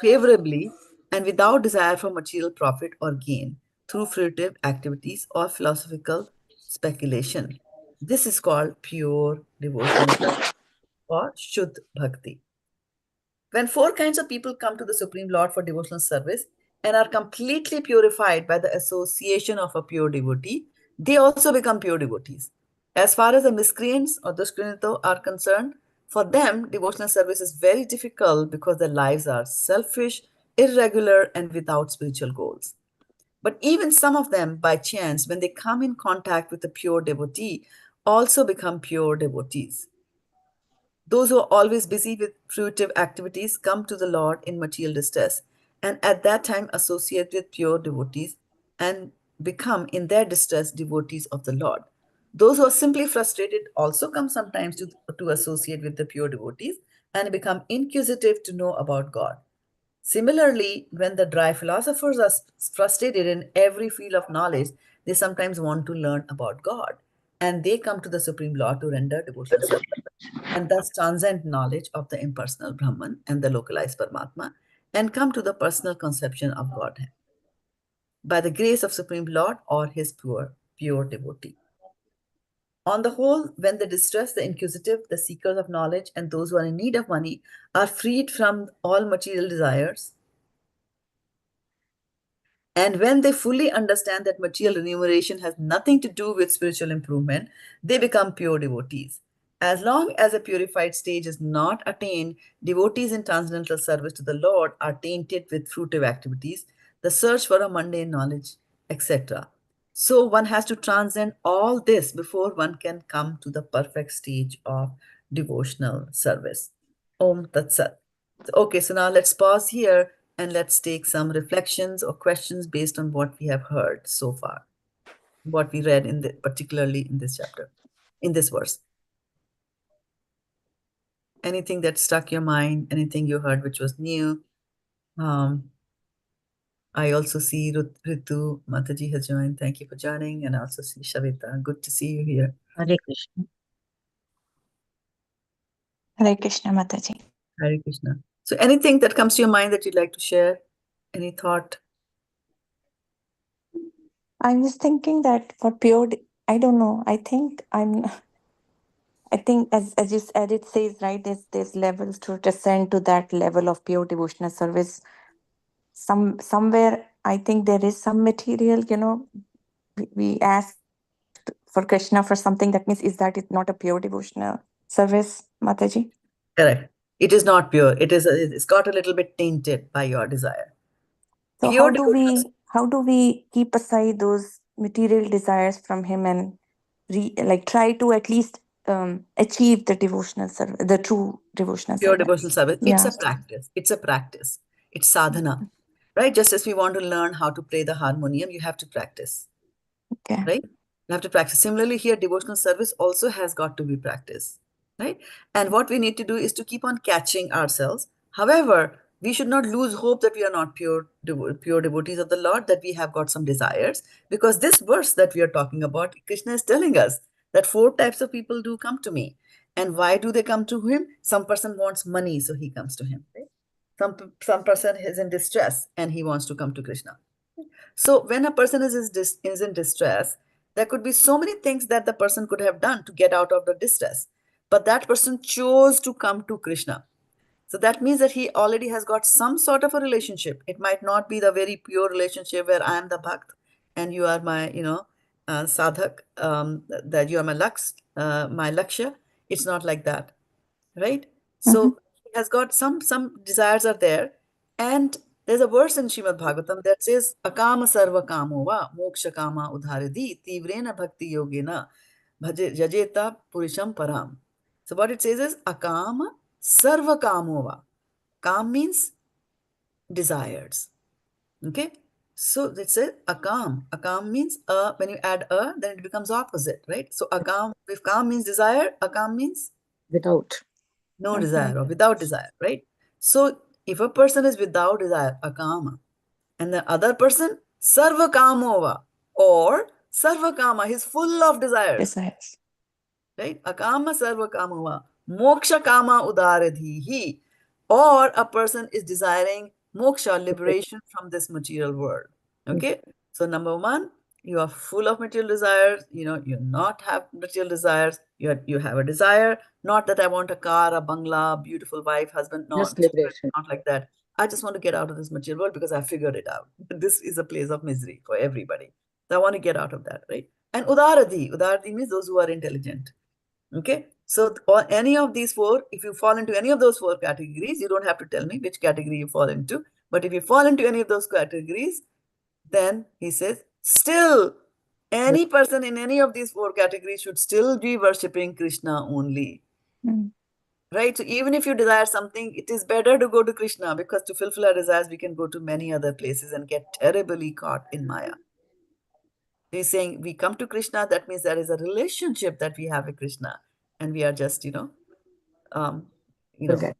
favorably and without desire for material profit or gain through fruitive activities or philosophical speculation. This is called pure devotional service or Shuddh Bhakti. When 4 kinds of people come to the Supreme Lord for devotional service and are completely purified by the association of a pure devotee, they also become pure devotees. As far as the miscreants or the su-kṛtino are concerned, for them, devotional service is very difficult because their lives are selfish, irregular, and without spiritual goals. But even some of them, by chance, when they come in contact with a pure devotee, also become pure devotees. Those who are always busy with fruitive activities come to the Lord in material distress, and at that time associate with pure devotees and become, in their distress, devotees of the Lord. Those who are simply frustrated also come sometimes to associate with the pure devotees and become inquisitive to know about God. Similarly, when the dry philosophers are frustrated in every field of knowledge, they sometimes want to learn about God, and they come to the Supreme Lord to render devotional service and thus transcend knowledge of the impersonal Brahman and the localized Paramatma and come to the personal conception of Godhead by the grace of Supreme Lord or his pure devotee. On the whole, when the distressed, the inquisitive, the seekers of knowledge, and those who are in need of money are freed from all material desires, and when they fully understand that material remuneration has nothing to do with spiritual improvement, they become pure devotees. As long as a purified stage is not attained, devotees in transcendental service to the Lord are tainted with fruitive activities, the search for a mundane knowledge, etc. So one has to transcend all this before one can come to the perfect stage of devotional service. Om Tat Sat. Okay, so now let's pause here and let's take some reflections or questions based on what we have heard so far, what we read particularly in this chapter, in this verse. Anything that struck your mind, anything you heard which was new. I also see Ritu Mataji has joined. Thank you for joining. And I also see Shavita. Good to see you here. Hare Krishna. Hare Krishna, Mataji. Hare Krishna. So anything that comes to your mind that you'd like to share? Any thought? I was thinking that for pure, I don't know. I think as you said, it says, right, there's levels to descend to that level of pure devotional service. Somewhere, I think there is some material, we ask for Krishna for something. That means, is that it's not a pure devotional service, Mataji? Correct. It is not pure. It's got a little bit tainted by your desire. So Pure how do we keep aside those material desires from him and try to at least achieve the devotional service, the true devotional pure service? devotional service. Yeah. It's a practice. It's a practice. It's sadhana, right? Just as we want to learn how to play the harmonium, you have to practice, Okay. right? You have to practice. Similarly, here, devotional service also has got to be practiced, right? And what we need to do is to keep on catching ourselves. However, we should not lose hope that we are not pure devotees of the Lord, that we have got some desires, because this verse that we are talking about, Krishna is telling us that 4 types of people do come to me. And why do they come to him? Some person wants money, so he comes to him. Right? Some person is in distress and he wants to come to Krishna. So when a person is in distress, there could be so many things that the person could have done to get out of the distress. But that person chose to come to Krishna. So that means that he already has got some sort of a relationship. It might not be the very pure relationship where I am the bhakt and you are my, sadhak, that you are my lakshya. It's not like that, right? So he has got some desires are there. And there's a verse in Srimad Bhagavatam that says, Akama sarva kamo va moksha kama udharidhi tivrena bhakti yogena jajeta purisham param. So what it says is, Akama sarva kamo va. Kam means desires. Okay? So it says akam. Akam means when you add a, then it becomes opposite, right? So akam, if kam means desire, akam means Without. no desire or without desire, right? So if a person is without desire, akama, and the other person, sarva kamova, or sarva kama, he's full of desires. Right? Akama sarva kamova, moksha kama udaradhihi, or a person is desiring moksha, liberation from this material world. Okay? So number 1, You are full of material desires. You're not have material desires. You have a desire. Not that I want a car, a bungalow, beautiful wife, husband. Just Not liberation. not like that. I just want to get out of this material world because I figured it out. This is a place of misery for everybody. So I want to get out of that, right? And udarati means those who are intelligent. Okay. So any of these four, if you fall into any of those four categories, you don't have to tell me which category you fall into. But if you fall into any of those categories, then he says, still, any person in any of these four categories should still be worshipping Krishna only. Right? So even if you desire something, it is better to go to Krishna, because to fulfill our desires, we can go to many other places and get terribly caught in Maya. He's saying we come to Krishna, that means there is a relationship that we have with Krishna, and we are just, Okay.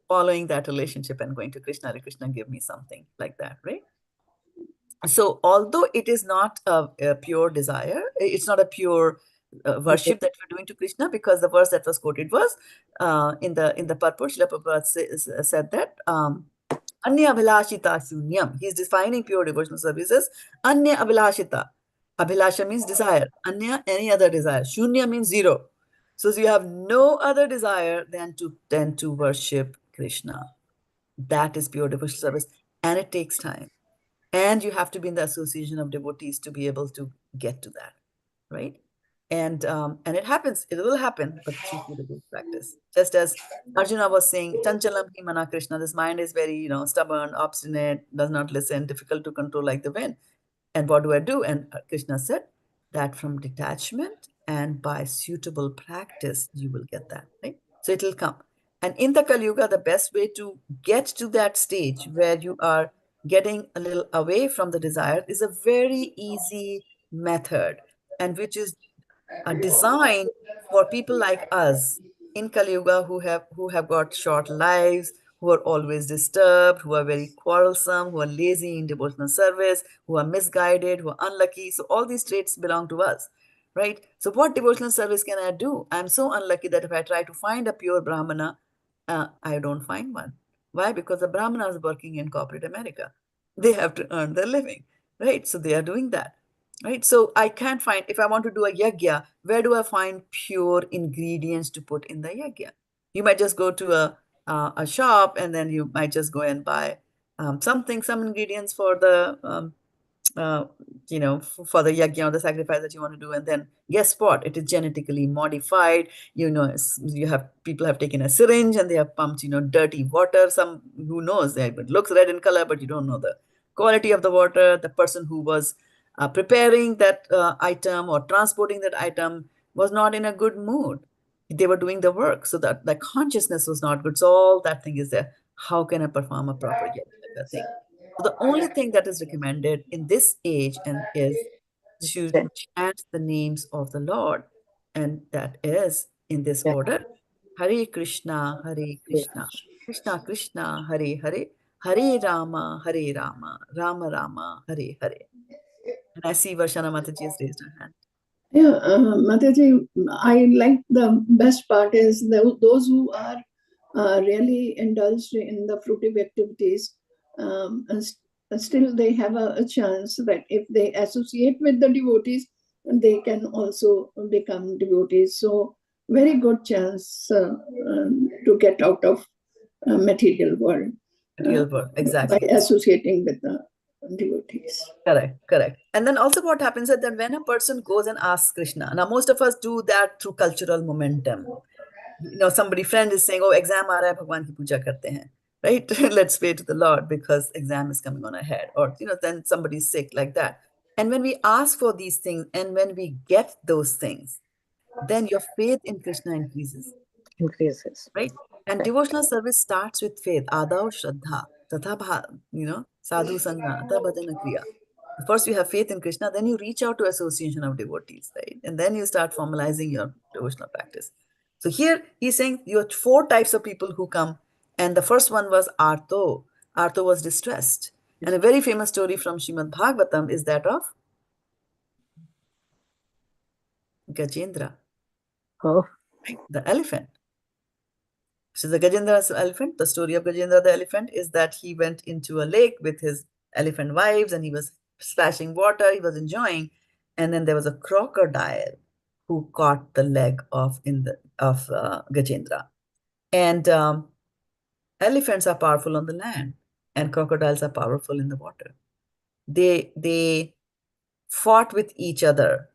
following that relationship and going to Krishna. Krishna, give me something like that, right? So although it is not a pure desire, it's not a pure worship that we're doing to Krishna, because the verse that was quoted was in the purport, Srila Prabhupada said that Anya abhilashita shunyam. He's defining pure devotional services. Anya abhilashita. Abhilasha means desire. Anya, any other desire. Shunya means zero. So you have no other desire than to worship Krishna. That is pure devotional service, and it takes time. And you have to be in the association of devotees to be able to get to that, right? And it happens, it will happen, but through suitable practice. Just as Arjuna was saying, Chanchalam hi mana Krishna, this mind is very, stubborn, obstinate, does not listen, difficult to control like the wind. And what do I do? And Krishna said that from detachment and by suitable practice, you will get that, right? So it will come. And in the Kali Yuga, the best way to get to that stage where you are getting a little away from the desire is a very easy method, and which is designed for people like us in Kali Yuga who have got short lives, who are always disturbed, who are very quarrelsome, who are lazy in devotional service, who are misguided, who are unlucky. So all these traits belong to us, right? So what devotional service can I do? I'm so unlucky that if I try to find a pure Brahmana, I don't find one. Why? Because the Brahmanas are working in corporate America. They have to earn their living, right? So they are doing that, right? So I can't find, if I want to do a yajna, where do I find pure ingredients to put in the yajna? You might just go to a shop, and then you might just go and buy some ingredients for the for the yajna or the sacrifice that you want to do, and then guess what? It is genetically modified. People have taken a syringe and they have pumped dirty water. Some, who knows, it looks red in color, but you don't know the quality of the water. The person who was preparing that item or transporting that item was not in a good mood. They were doing the work, so that the consciousness was not good. So all that thing is there. How can I perform a proper yajna thing? So the only thing that is recommended in this age is to chant the names of the Lord, and that is in this order: Hare Krishna, Krishna Krishna, Hare Hare, Hare Rama, Rama Rama, Hare Hare. And I see Varshana Mataji has raised her hand. Yeah, Mataji, I like the best part is those who are really indulged in the fruitive activities, still they have a chance that if they associate with the devotees, they can also become devotees. So very good chance to get out of material world. Exactly. By associating with the devotees. Correct. And then also what happens is that when a person goes and asks Krishna, now most of us do that through cultural momentum. Somebody friend is saying, oh, exam aa raha hai, Bhagwan ki puja karte hain, right? Let's pray to the Lord because exam is coming on ahead. Or, then somebody's sick, like that. And when we ask for these things and when we get those things, then your faith in Krishna increases. Right? And devotional service starts with faith. Ādau Shraddha, tatha sadhu sangha, tatha bhajana kriya. First you have faith in Krishna, then you reach out to association of devotees, right? And then you start formalizing your devotional practice. So here he's saying you have 4 types of people who come. And the first one was ārto. Ārto was distressed. And a very famous story from Srimad Bhagavatam is that of Gajendra. Oh. The elephant. So the Gajendra's elephant, the story of Gajendra the elephant is that he went into a lake with his elephant wives and he was splashing water, he was enjoying. And then there was a crocodile who caught the leg of Gajendra. And elephants are powerful on the land, and crocodiles are powerful in the water. They fought with each other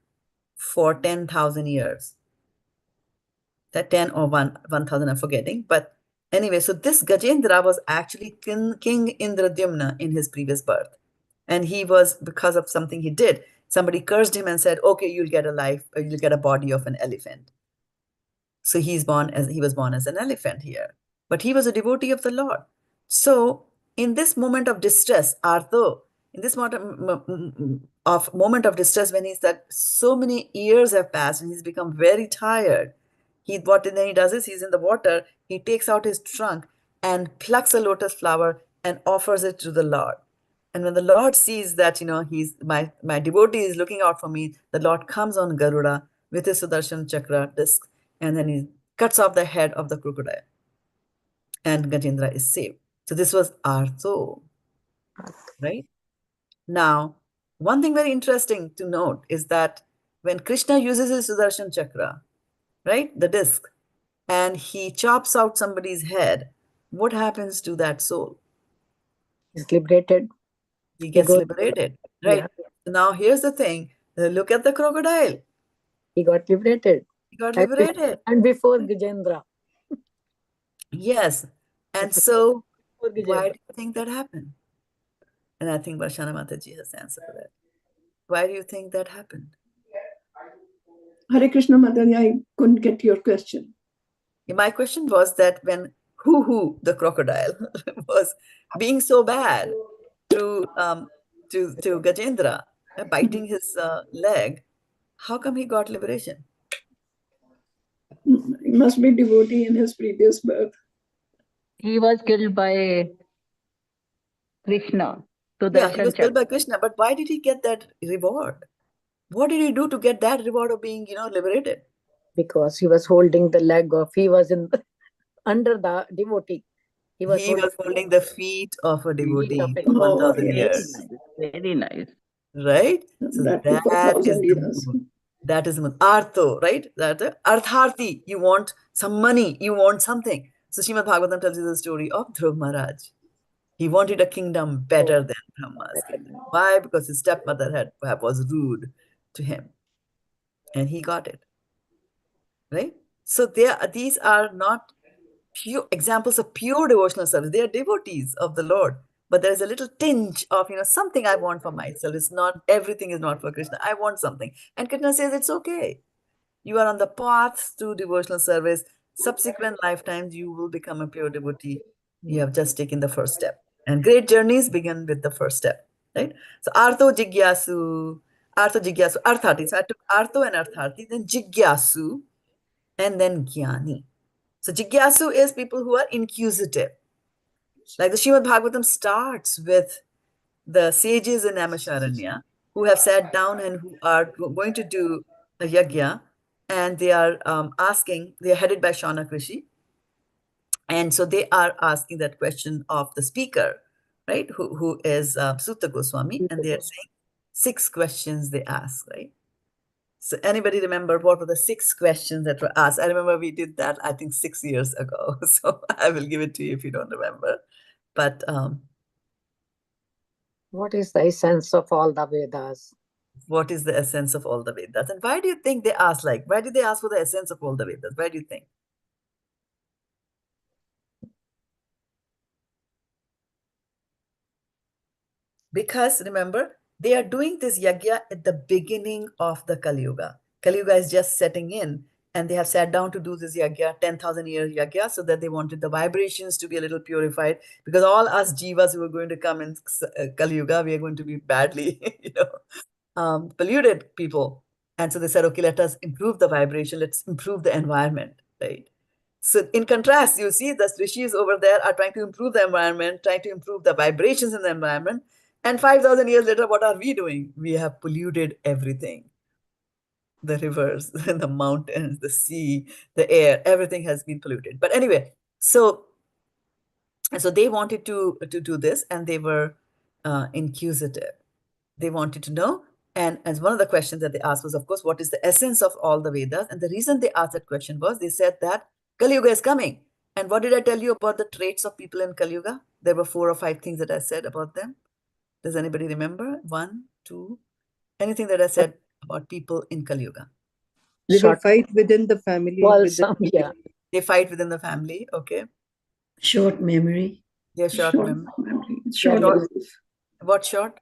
for 10,000 years. That 10 or 1,000, I'm forgetting. But anyway, so this Gajendra was actually King Indradyumna in his previous birth. And he was, because of something he did, somebody cursed him and said, okay, you'll get a life, or you'll get a body of an elephant. So he was born as an elephant here. But he was a devotee of the Lord. So in this moment of distress, ārto, in this moment of distress, when he's that so many years have passed and he's become very tired, then he does is he's in the water, he takes out his trunk and plucks a lotus flower and offers it to the Lord. And when the Lord sees that, he's my devotee is looking out for me, the Lord comes on Garuda with his Sudarshan Chakra disc, and then he cuts off the head of the crocodile. And Gajendra is saved. So this was ārto, right? Now, one thing very interesting to note is that when Krishna uses his Sudarshan Chakra, right, the disc, and he chops out somebody's head, what happens to that soul? He's liberated. He gets liberated, right? Yeah. Now, here's the thing. Look at the crocodile. He got liberated. He got liberated. And before Gajendra. Yes. And so, why do you think that happened? And I think Varshana Mataji has the answer for that. Why do you think that happened? Hare Krishna Mataji, I couldn't get your question. My question was that when the crocodile was being so bad to Gajendra, biting his leg, how come he got liberation? He must be devotee in his previous birth. He was killed by Krishna. Yeah, he was killed by Krishna, but why did he get that reward? What did he do to get that reward of being, liberated? Because he was holding the leg of, he was under the devotee. He was holding the feet of a devotee for 1,000 years. Very nice. Right? So that is the moon. That is the moon. Ārto, right? That artha-arthī. You want some money. You want something. So Srimad Bhagavatam tells you the story of Dhruva Maharaj. He wanted a kingdom better than Brahma's kingdom. Why? Because his stepmother was rude to him. And he got it. Right? So these are not pure examples of pure devotional service. They are devotees of the Lord. But there is a little tinge of, something I want for myself. It's not, everything is not for Krishna. I want something. And Krishna says, it's okay. You are on the path to devotional service. Subsequent lifetimes, you will become a pure devotee. You have just taken the first step. And great journeys begin with the first step, right? So, artha-arthī. So I took ārto and artha-arthī, then jijñāsur, and then jñānī. So jijñāsur is people who are inquisitive. Like the Srimad Bhagavatam starts with the sages in Naimisharanya who have sat down and who are going to do a yajna, and they are they are headed by Shaunak Rishi. And so they are asking that question of the speaker, right, who is Sutta Goswami, and they are saying 6 questions they ask, right? So anybody remember what were the 6 questions that were asked? I remember we did that, I think 6 years ago. So I will give it to you if you don't remember. But what is the essence of all the Vedas? What is the essence of all the Vedas? And why do you think they ask why did they ask for the essence of all the Vedas? Why do you think? Because remember, they are doing this yajna at the beginning of the Kali Yuga. Kali Yuga is just setting in, and they have sat down to do this yajna, 10,000 year yajna, so that they wanted the vibrations to be a little purified, because all us jivas who are going to come in Kali Yuga, we are going to be badly, polluted people. And so they said, okay, let us improve the vibration, let's improve the environment, right? So in contrast, you see the rishis over there are trying to improve the environment, trying to improve the vibrations in the environment. And 5,000 years later, what are we doing? We have polluted everything. The rivers, the mountains, the sea, the air, everything has been polluted. But anyway, so they wanted to do this, and they were inquisitive. They wanted to know And as one of the questions that they asked was, of course, what is the essence of all the Vedas? And the reason they asked that question was, they said that Kali Yuga is coming. And what did I tell you about the traits of people in Kali Yuga? There were 4 or 5 things that I said about them. Does anybody remember? 1, 2, anything that I said about people in Kali Yuga? They will fight within the family. Yeah. They fight within the family, okay. Short memory. Yeah, short memory. Short life. What short?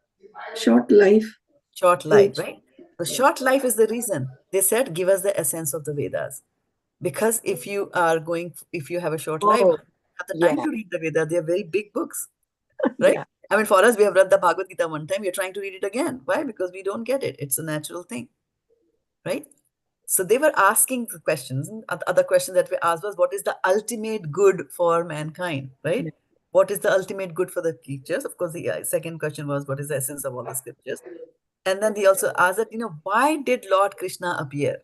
Short life. Short life, right? The short life is the reason. They said, give us the essence of the Vedas. Because if you have a short life, you have the time to read the Vedas. They are very big books, right? Yeah. I mean, for us, we have read the Bhagavad-gita one time. We are trying to read it again. Why? Because we don't get it. It's a natural thing, right? So they were asking the questions. Other question that we asked was, what is the ultimate good for mankind, right? What is the ultimate good for the creatures? Of course, the second question was, what is the essence of all the scriptures? And then they also asked that, why did Lord Krishna appear?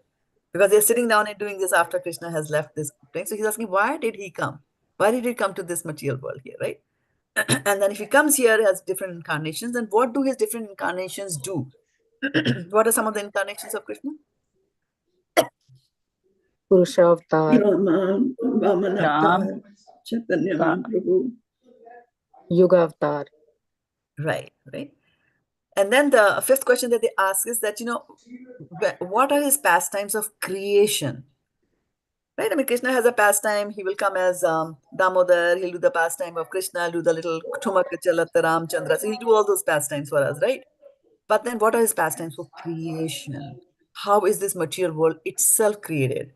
Because they're sitting down and doing this after Krishna has left this plane. So he's asking, why did he come? Why did he come to this material world here, right? And then if he comes here, he has different incarnations. And what do his different incarnations do? What are some of the incarnations of Krishna? Purusha avatar, Rama, Vamana avatar, Chaitanya Mahaprabhu. Yuga avatar. Right. And then the 5th question that they ask is that, what are his pastimes of creation? Right? I mean, Krishna has a pastime. He will come as Damodar. He'll do the pastime of Krishna, do the little Tumaka Chalata Ramchandra. So he'll do all those pastimes for us, right? But then what are his pastimes for creation? How is this material world itself created?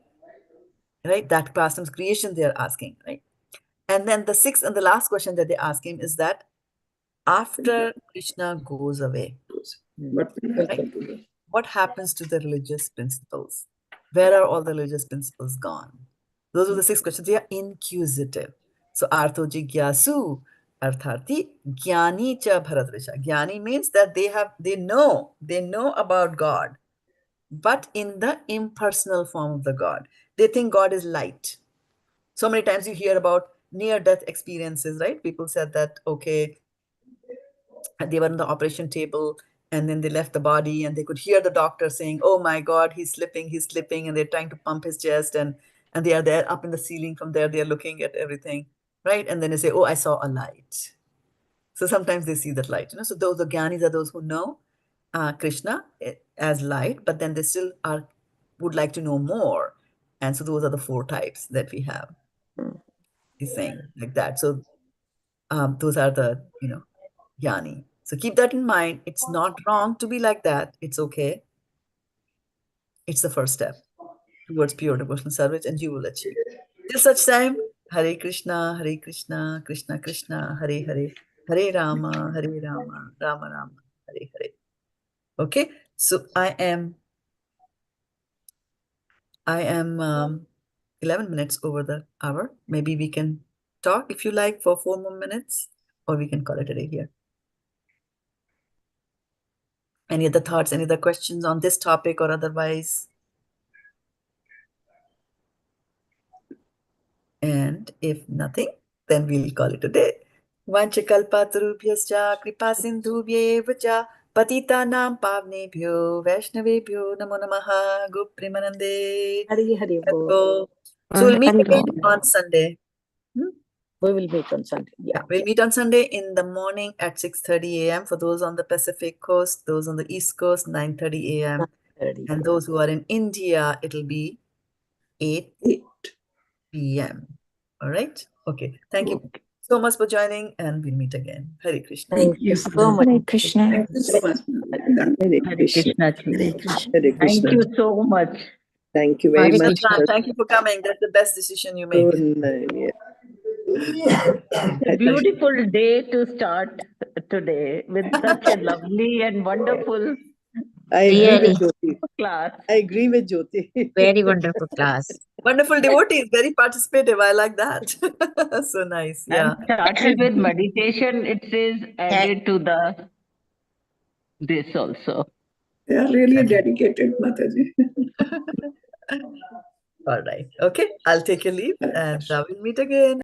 Right? That pastimes creation they are asking, right? And then the 6th and the last question that they ask him is that after Krishna goes away, right, what happens to the religious principles? Where are all the religious principles gone? Those are the 6 questions. They are inquisitive. So, ārto jijñāsur, artha-arthī, jñānī cha bharatarṣabha. Jñānī means that they know about God, but in the impersonal form of the God. They think God is light. So many times you hear about near-death experiences, right? People said that, okay, they were on the operation table and then they left the body and they could hear the doctor saying, oh my God, he's slipping. And they're trying to pump his chest and they are there up in the ceiling. From there, they're looking at everything, right? And then they say, oh, I saw a light. So sometimes they see that light, So those the jñānis are those who know Krishna as light, but then they still would like to know more. And so those are the 4 types that we have. He's saying like that. So those are the, jñāni. So keep that in mind. It's not wrong to be like that. It's okay. It's the first step towards pure devotional service, and you will achieve. Till such time, Hare Krishna, Krishna Krishna, Hare Hare, Hare Rama, Rama Rama, Hare Hare. Okay, so I am 11 minutes over the hour. Maybe we can talk if you like for 4 more minutes, or we can call it a day here. Any other thoughts, any other questions on this topic or otherwise? And if nothing, then we'll call it a day. Vanchakalpatarubhyascha kripa sindhubhyev cha patitanam pavnebhyo vaishnavebhyo namo namaha gopremanande. Hari So we'll meet again on Sunday. We will meet on Sunday. Yeah, we'll meet on Sunday in the morning at 6:30 a.m. For those on the Pacific coast, those on the East Coast, 9:30 a.m. And those who are in India, it'll be 8 p.m. All right? Okay. Thank you so much for joining, and we'll meet again. Hare Krishna. Thank you so much. Hare Krishna. Thank you so much. Hare Krishna. Hare Thank Krishna. you so much. Thank you very Hare much. Krishna. Thank you for coming. That's the best decision you make. It's a beautiful day to start today with such a lovely and wonderful I agree Really? with Jyoti. class. I agree with Jyoti. Very wonderful class. Wonderful devotees, very participative. I like that. So nice. Yeah. And started with meditation. It is added to this also. They are really dedicated, Mataji. All right. Okay. I'll take your leave and we'll meet again.